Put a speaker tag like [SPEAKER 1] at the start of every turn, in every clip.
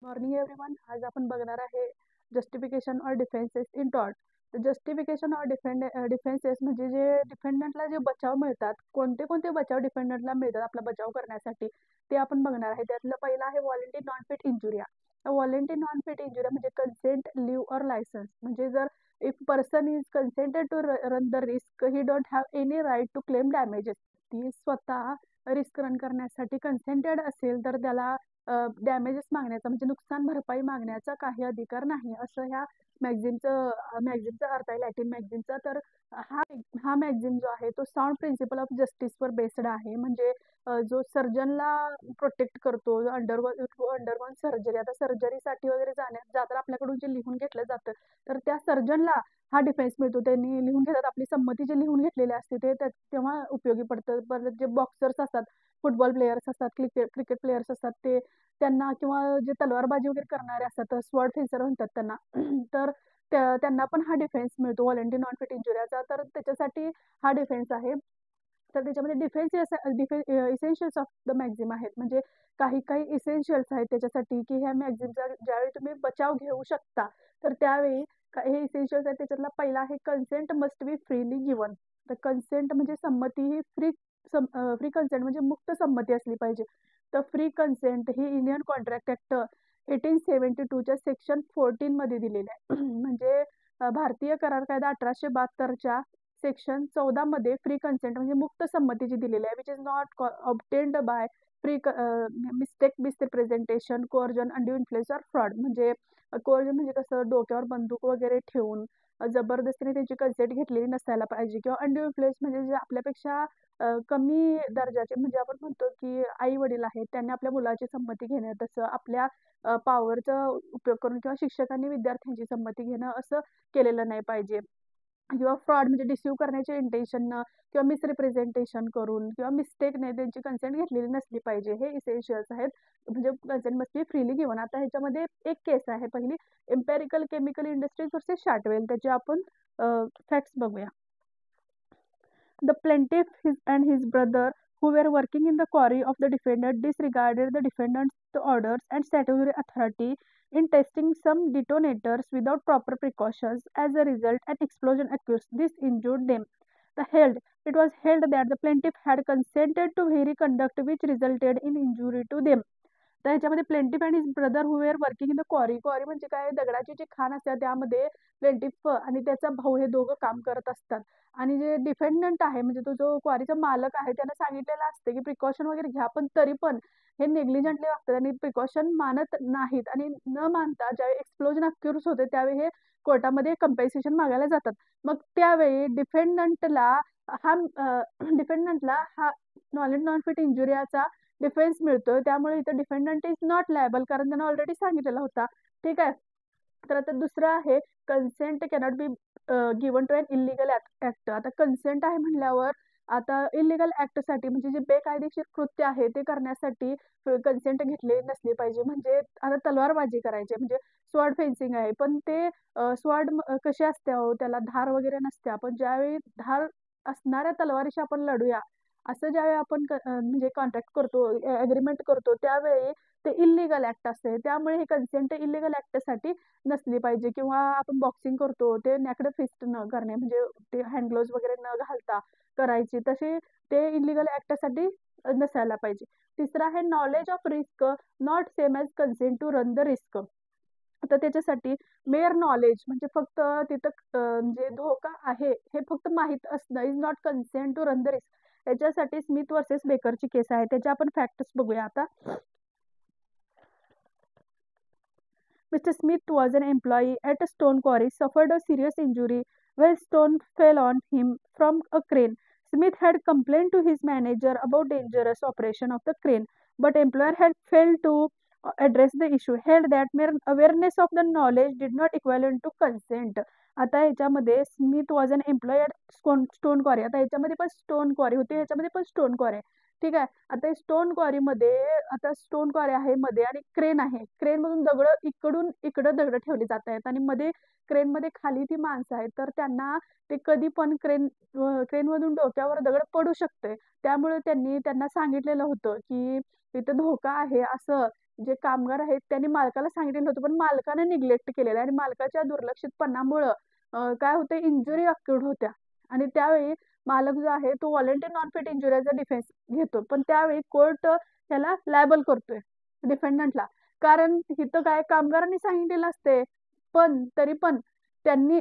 [SPEAKER 1] Morning everyone. आज आपण बघणार आहे justification or defences in tort. Justification or defences म्हणजे जे डिफेंडंटला जे बचाव मिळतात, कोणते कोणते बचाव डिफेंडंटला मिळतात आपला बचाव करण्यासाठी, ते आपण बघणार आहे. त्यातलं पहिलं आहे volenti non fit injuria. Volenti non fit injuria म्हणजे कन्सेंट, लिव्ह ऑर लायसन्स. म्हणजे जर if person is consented to run the risk, he don't have any right to claim damages. ती स्वतः रिस्क रन करण्यासाठी कन्सेंटेड असेल तर त्याला डॅमेजेस मागण्याचा म्हणजे नुकसान भरपाई मागण्याचा काही अधिकार नाही, असं ह्या मॅगझिनचा अर्थ आहे, लॅटिन मॅगझिनचा. तर हा हा मॅगझिन जो आहे तो साऊंड प्रिन्सिपल ऑफ जस्टिसवर बेस्ड आहे. म्हणजे जो सर्जनला प्रोटेक्ट करतो, अंडरगॉन सर्जरी. आता सर्जरीसाठी वगैरे जाताना आपल्याकडून जे लिहून घेतलं जातं, तर त्या सर्जनला हा डिफेन्स मिळतो. त्यांनी लिहून घेतात, आपली संमती जे लिहून घेतलेले असते ते तेव्हा उपयोगी पडतं. परत जे बॉक्सर्स असतात, फुटबॉल प्लेयर्स असतात, क्रिकेट प्लेयर्स असतात, ते त्यांना किंवा जे तलवारबाजी वगैरे करणारे असतात, स्वॉर्ड फेन्सर म्हणतात त्यांना, तर त्यांना पण हा डिफेन्स मिळतो व्हॉलेंटरी नॉन फिट इंजुरियाचा. तर त्याच्यासाठी हा डिफेन्स आहे. तर त्याच्यामध्ये इसेन्शियल्स ऑफ द मॅक्झिम आहेत. म्हणजे काही काही इसेन्शियल्स आहेत त्याच्यासाठी, की ह्या मॅक्झिमचा ज्यावेळी तुम्ही बचाव घेऊ शकता, तर त्यावेळी हे इसेन्शियल्स आहेत. त्याच्यातला पहिला आहे consent must be freely given. तर कन्सेंट म्हणजे संमती ही फ्री कन्सेंट म्हणजे मुक्त संमती असली पाहिजे. तर फ्री कन्सेंट ही इंडियन कॉन्ट्रॅक्ट ऍक्ट 1872च्या सेक्शन 14 मध्ये दिलेली आहे. म्हणजे भारतीय करार कायदा 1872च्या सेक्शन 14 मध्ये फ्री कन्सेंट म्हणजे मुक्त संमतीची दिलेली आहे, which is not obtained by free misrepresentation, coercion, undue influence or fraud. म्हणजे कोअर्जन म्हणजे कसं, डोक्यावर बंदूक वगैरे ठेवून जबरदस्तीने त्यांची कन्सेंट घेतलेली नसायला पाहिजे. किंवा अनड्यू इन्फ्लुएन्स म्हणजे जे आपल्यापेक्षा कमी दर्जाचे, म्हणजे आपण म्हणतो की आई वडील आहेत, त्यांनी आपल्या मुलाची संमती घेणं, तसं आपल्या पॉवरचा उपयोग करून किंवा शिक्षकांनी विद्यार्थ्यांची संमती घेणं, असं केलेलं नाही पाहिजे. किंवा फ्रॉड म्हणजे डिसिव्ह करण्याचे इंटेन्शननं किंवा मिसरिप्रेझेंटेशन करून किंवा मिस्टेकने त्यांची कन्सेंट घेतलेली नसली पाहिजे. हे इसेन्शियल्स आहेत. म्हणजे consent must be freely given. आता ह्याच्यामध्ये एक केस आहे पहिली, एम्पेरिकल केमिकल इंडस्ट्रीज वर्सेस शार्टवेल. त्याचे आपण फॅक्ट्स बघूया. The plaintiff and his brother, who were working in the quarry of the defendant, disregarded the defendant's orders and statutory authority in testing some detonators without proper precautions. As a result, an explosion occurred. This injured them. It was held that the plaintiff had consented to very conduct which resulted in injury to them. तर ह्याच्यामध्ये plaintiff and his brother who were working in the quarry. Quarry म्हणजे काय, दगडाची जी खाण असते त्यामध्ये plaintiff आणि त्याचा भाऊ हे दोघं काम करत असतात. आणि जे डिफेंडंट आहे म्हणजे तो जो क्वारीचा मालक आहे, त्यानं सांगितलेलं असते की प्रिकॉशन वगैरे घ्या, पण तरी पण हे नेग्लिजंटली वागतात आणि प्रिकॉशन मानत नाहीत. आणि न मानता ज्यावेळी एक्सप्लोजन अक्युर्स होते त्यावेळी हे कोर्टामध्ये कंपेन्सेशन मागायला जातात. मग त्यावेळी डिफेंडंटला हा नॉन फिट इंजुरियाचा डिफेन्स मिळतो. त्यामुळे इथं डिफेंडंट इज नॉट लायबल, कारण त्यांना ऑलरेडी सांगितलेला होता. ठीक आहे. तर आता दुसरं आहे consent cannot be given to an illegal act. आता कन्सेंट आहे म्हणल्यावर आता इलिगल ऍक्टसाठी म्हणजे जे बेकायदेशीर कृत्य आहे ते करण्यासाठी कन्सेंट घेतली नसली पाहिजे. म्हणजे आता तलवारबाजी करायची म्हणजे स्वॉर्ड फेन्सिंग आहे, पण ते स्वॉर्ड कशी असते, त्याला धार वगैरे नसते. आपण ज्यावेळी धार असणाऱ्या तलवारीशी आपण लढूया असं ज्यावेळी आपण म्हणजे कॉन्ट्रॅक्ट करतो, अग्रीमेंट करतो, त्यावेळी ते इलिगल ऍक्ट असते. त्यामुळे हे कन्सेंट इलिगल ऍक्टसाठी नसली पाहिजे. किंवा आपण बॉक्सिंग करतो ते नॅक्ड फिस्ट न करणे, म्हणजे ते हँड ग्लोव्ज वगैरे न घालता करायची, तसे ते इलिगल ऍक्टसाठी नसायला पाहिजे. तिसरा आहे knowledge of risk not same as consent to run the risk. तर त्याच्यासाठी मेअर नॉलेज म्हणजे फक्त तिथं म्हणजे धोका आहे हे फक्त माहीत असणं is not consent to run the risk. याच्यासाठी स्मिथ वर्सेस बेकरची केस आहे, त्याच्या आपण फॅक्ट्स बघूया आता. Mr. Smith was an employee at a stone quarry, suffered a serious injury when stone fell on him from a crane. Smith had complained to his manager about dangerous operation of the crane, but employer had failed to address the issue, held that mere awareness of the knowledge did not equivalent to consent. आता ह्याच्यामध्ये Smith was an employ at stone quarry. आता ह्याच्यामध्ये पण stone क्वारी होते, ह्याच्यामध्ये पण stone क्वारी आहे. ठीक आहे. आता स्टोन क्वारीमध्ये आता स्टोन क्वारी आहे मध्ये आणि क्रेन आहे. क्रेन मधून दगड इकडून इकडं दगड ठेवली जात आहेत आणि मध्ये क्रेन मध्ये खाली ती माणसं आहेत, तर त्यांना ते कधी पण क्रेन मधून डोक्यावर दगड पडू शकते. त्यामुळे त्यांना सांगितलेलं होतं की इथं धोका आहे असं, जे कामगार आहेत त्यांनी मालकाला सांगितलेलं होतं, पण मालकाने निग्लेक्ट केलेलं आहे आणि मालकाच्या दुर्लक्षितपणामुळं काय होतं, इंजुरी अक्यूट होत्या आणि त्यावेळी मालक जो आहे तो व्हॉलंटरी नॉन फिट इंजुरीचा डिफेन्स घेतो, पण त्यावेळी कोर्ट त्याला लायबल करतोय डिफेंडंटला. कारण इथं काय कामगारांनी सांगितलेलं असते, पण तरी पण त्यांनी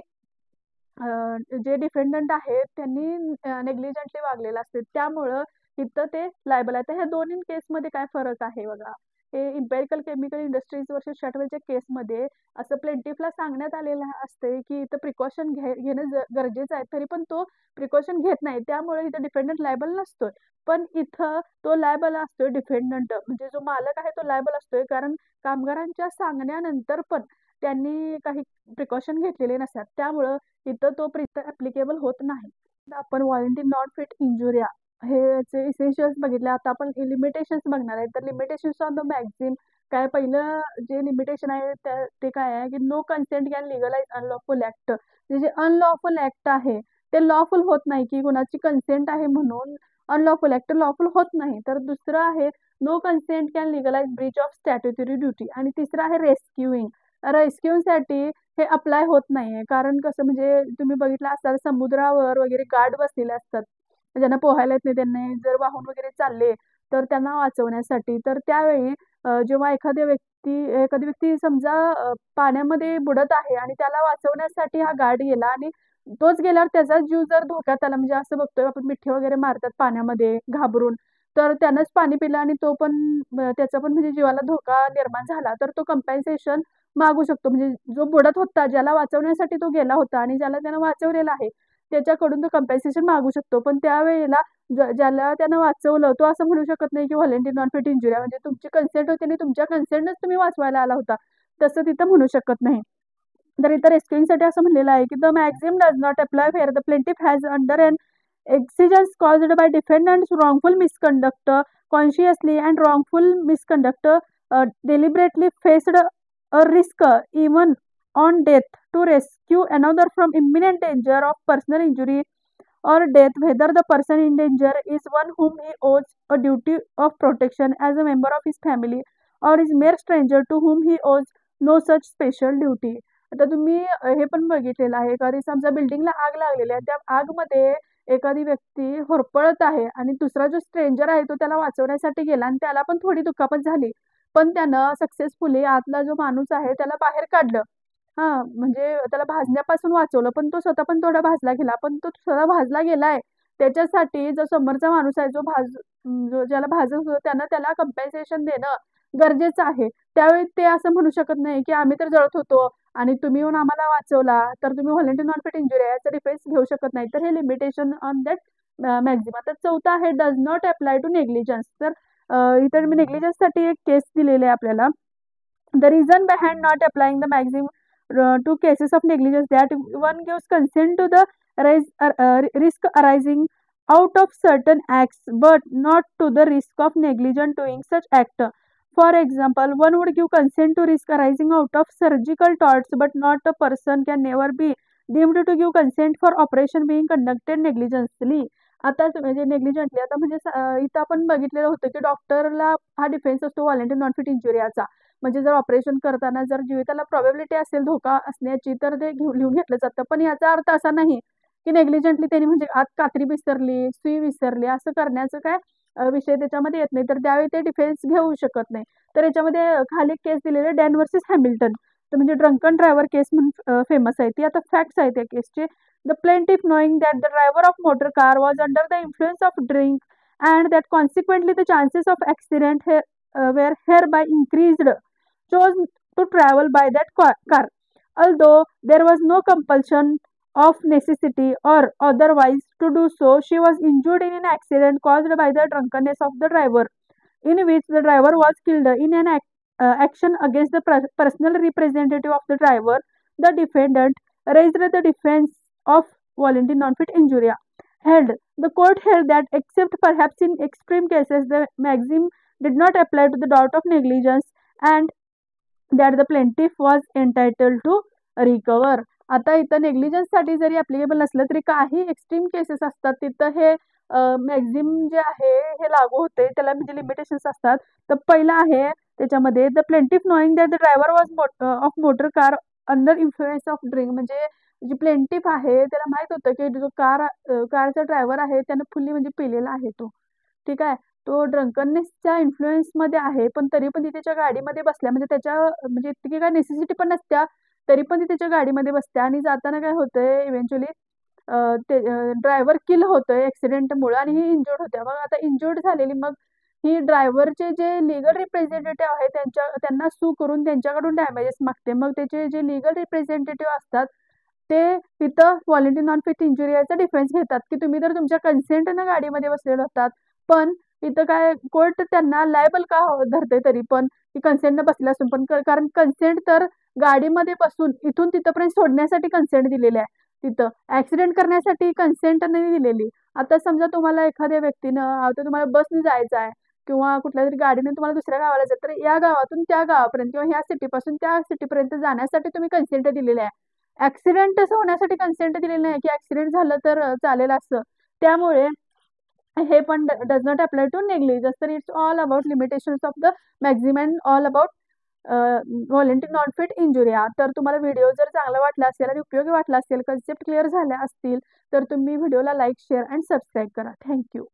[SPEAKER 1] जे डिफेंडंट आहेत त्यांनी नेग्लिजंटली वागलेलं असते, त्यामुळं इथं ते लायबल आहे. तर ह्या दोन्ही केसमध्ये काय फरक आहे बघा. हे इम्पेरिकल केमिकल इंडस्ट्रीज वर्सेस शॅटवेलच्या केसमध्ये असं प्लेंटिफला सांगण्यात आलेलं असते की इथं प्रिकॉशन घेणं गरजेचं आहे, तरी पण तो प्रिकॉशन घेत नाही, त्यामुळे इथं डिफेंडंट लायबल नसतोय. पण इथं तो लायबल असतोय डिफेंडंट, म्हणजे जो मालक आहे तो लायबल असतोय, कारण कामगारांच्या सांगण्यानंतर पण त्यांनी काही प्रिकॉशन घेतलेले नसतात, त्यामुळं इथं तो ऍप्लिकेबल होत नाही. आपण वॉरंटी नॉट फिट इंजुरिया हे इसेन्शियल्स बघितले. आता आपण लिमिटेशन्स बघणार आहे. तर लिमिटेशन्स ऑन द मॅक्झिम काय, पहिलं जे लिमिटेशन आहे ते काय आहे की no consent can legalise unlawful act. जे अनलॉफुल ऍक्ट आहे ते लॉफुल होत नाही, की कोणाची कन्सेंट आहे म्हणून अनलॉफुल ऍक्ट लॉफुल होत नाही. तर दुसरं आहे no consent can legalise breach of statutory duty. आणि तिसरं आहे रेस्क्युइंग. रेस्क्यूसाठी हे अप्लाय होत नाहीये, कारण कसं म्हणजे तुम्ही बघितलं असाल समुद्रावर वगैरे गार्ड बसलेले असतात, ज्यांना पोहायला येत नाही, त्यांनी जर वाहून वगैरे चालले तर त्यांना वाचवण्यासाठी. तर त्यावेळी जेव्हा एखादी व्यक्ती समजा पाण्यामध्ये बुडत आहे आणि त्याला वाचवण्यासाठी हा गार्ड गेला आणि तोच गेल्यावर त्याचा जीव जर धोक्यात आला, म्हणजे असं बघतोय आपण मिठी वगैरे मारतात पाण्यामध्ये घाबरून, तर त्यानंच पाणी पिलं आणि तो पण त्याचा पण म्हणजे जीवाला धोका निर्माण झाला, तर तो कंपेन्सेशन मागू शकतो. म्हणजे जो बुडत होता, ज्याला वाचवण्यासाठी तो गेला होता आणि ज्याला त्यानं वाचवलेला आहे त्याच्याकडून तो कंपेन्सेशन मागू शकतो. पण त्यावेळेला ज्याला त्यानं वाचवलं तो असं म्हणू शकत नाही की व्हॉलंटरी नॉन फिट इंजुरी, म्हणजे तुमची कन्सेंट होती आणि तुमच्या कन्सेंटच तुम्ही वाचवायला आला होता, तसं तिथं म्हणू शकत नाही. तर इथं रेस्क्यूइंगसाठी असं म्हणलेलं आहे की the maxim does not apply where the plaintiff has under an exigence caused by defendants wrongful misconduct consciously and wrongful misconduct deliberately faced a risk even on death to rescue another from imminent danger of personal injury or death, whether the person in danger is one whom he owes a duty of protection as a member of his family or is mere stranger to whom he owes no such special duty. आता तुम्ही हे पण बघितलेलं आहे, एखादी समजा बिल्डिंगला आग लागलेली आहे, त्या आगमध्ये एखादी व्यक्ती होरपळत आहे आणि दुसरा जो स्ट्रेंजर आहे तो त्याला वाचवण्यासाठी गेला आणि त्याला पण थोडी दुखापत झाली, पण त्यानं सक्सेसफुली आतला जो माणूस आहे त्याला बाहेर काढलं. म्हणजे त्याला भाजण्यापासून वाचवलं, पण तो स्वतः पण थोडा भाजला गेला. पण तो स्वतः भाजला गेलाय त्याच्यासाठी जो समोरचा माणूस आहे, जो ज्याला भाजत होतो त्यानं त्याला कंपेन्सेशन देणं गरजेचं आहे. त्यावेळी ते असं म्हणू शकत नाही की आम्ही तर जळत होतो आणि तुम्ही येऊन आम्हाला वाचवला, तर तुम्ही व्हॉलंटरी नॉन फिट इंजुरी याचा डिफेन्स घेऊ शकत नाही. तर हे लिमिटेशन ऑन दॅट मॅक्झिम. आता चौथा आहे does not apply to negligence. तर इतर मी नेग्लिजन्ससाठी एक केस दिलेली आहे आपल्याला. The reason behind not applying the maxim to cases of negligence that one gives consent to the risk arising out of certain acts, but not to the risk of negligent doing such act. For example, one would give consent to risk arising out of surgical torts, but not a person can never be deemed to give consent for operation being conducted negligently. आता म्हणजे नेग्लिजंटली, आता म्हणजे इथं आपण बघितलेलं होतं की डॉक्टरला हा डिफेन्स असतो व्हॉलंटरी नॉन फिट इंजुरियाचा. म्हणजे जर ऑपरेशन करताना जर जीविताला प्रोबॅबिलिटी असेल धोका असण्याची, तर ते लिहून घेतलं जातं. पण याचा अर्थ असा नाही की नेग्लिजंटली त्यांनी म्हणजे आत कात्री विसरली, सुई विसरली असं करण्याचं काय विषय त्याच्यामध्ये येत नाही, तर त्यावेळी ते डिफेन्स घेऊ शकत नाही. तर याच्यामध्ये खाली केस दिलेले डॅन वर्सेस हॅमिल्टन, तर म्हणजे ड्रंकन ड्रायव्हर केस म्हणून फेमस आहे ती. आता फॅक्ट्स आहेत त्या केसचे. The plaintiff knowing that the driver of motor car was under the influence of drink and that consequently the chances of accident were hereby increased, chose to travel by that car, although there was no compulsion of necessity or otherwise to do so. She was injured in an accident caused by the drunkenness of the driver, in which the driver was killed. In an action against the personal representative of the driver, the defendant raised the defense of voluntary non-fit injury. The court held that except perhaps in extreme cases the maxim did not apply to the doubt of negligence and that the plaintiff was entitled to recover. आता इथं नेग्लिजन्ससाठी जरी applicable नसलं तरी काही extreme cases असतात तिथं हे maxim जे आहे हे लागू होते, त्याला म्हणजे लिमिटेशन्स असतात. तर पहिलं आहे त्याच्यामध्ये the plaintiff knowing that the driver was of motor car under influence of drink, म्हणजे जी प्लेंटिफ आहे त्याला माहित होतं की जो कारचा ड्रायव्हर आहे त्यानं फुल्ली म्हणजे पिलेला आहे तो, ठीक आहे. तो ड्रंकननेसच्या इन्फ्लुएन्समध्ये आहे, पण तरी पण ती त्याच्या गाडीमध्ये बसल्या, म्हणजे त्याच्या म्हणजे इतकी काय नेसेसिटी पण नसत्या, तरी पण ती त्याच्या गाडीमध्ये बसते आणि जाताना काय होतंय इव्हेंच्युअली ते ड्रायव्हर किल होतोय ॲक्सिडेंटमुळं आणि ही इंजर्ड होते. मग आता इंजर्ड झालेली, मग ही ड्रायव्हरचे जे लीगल रिप्रेझेंटेटिव्ह आहे त्यांना सू करून त्यांच्याकडून डॅमेजेस मागते. मग त्याचे जे लीगल रिप्रेझेंटेटिव्ह असतात ते तिथं व्हॉलंटरी नॉन फिट इंजुरी याचा डिफेन्स घेतात की तुम्ही तर तुमच्या कन्सेंटनं गाडीमध्ये बसलेले असतात, पण इथं काय कोर्ट त्यांना लायबल का धरते तरी पण की कन्सेंटनं बसले असून पण, कारण कन्सेंट तर गाडीमध्ये बसून इथून तिथंपर्यंत सोडण्यासाठी कन्सेंट दिलेले आहे, तिथं ॲक्सिडेंट करण्यासाठी कन्सेंट नाही दिलेली. आता समजा तुम्हाला एखाद्या व्यक्तीनं आता तुम्हाला बसने जायचं आहे किंवा कुठल्या तरी गाडीने तुम्हाला दुसऱ्या गावाला जायचं, तर या गावातून त्या गावापर्यंत किंवा ह्या सिटीपासून त्या सिटीपर्यंत जाण्यासाठी तुम्ही कन्सेंट दिलेले आहे. ॲक्सिडेंटच होण्यासाठी कन्सेंट दिलेलं नाही की ॲक्सिडेंट झालं तर चालेल असं. त्यामुळे हे पण does not apply to negligence. तर it's all about limitations of the maximum, all about volenti non fit injury. तर तुम्हाला व्हिडिओ जर चांगला वाटला असेल आणि उपयोगी वाटला असेल, कन्सेप्ट क्लिअर झाल्या असतील, तर तुम्ही व्हिडिओला लाईक, शेअर अँड सबस्क्राईब करा. थँक्यू.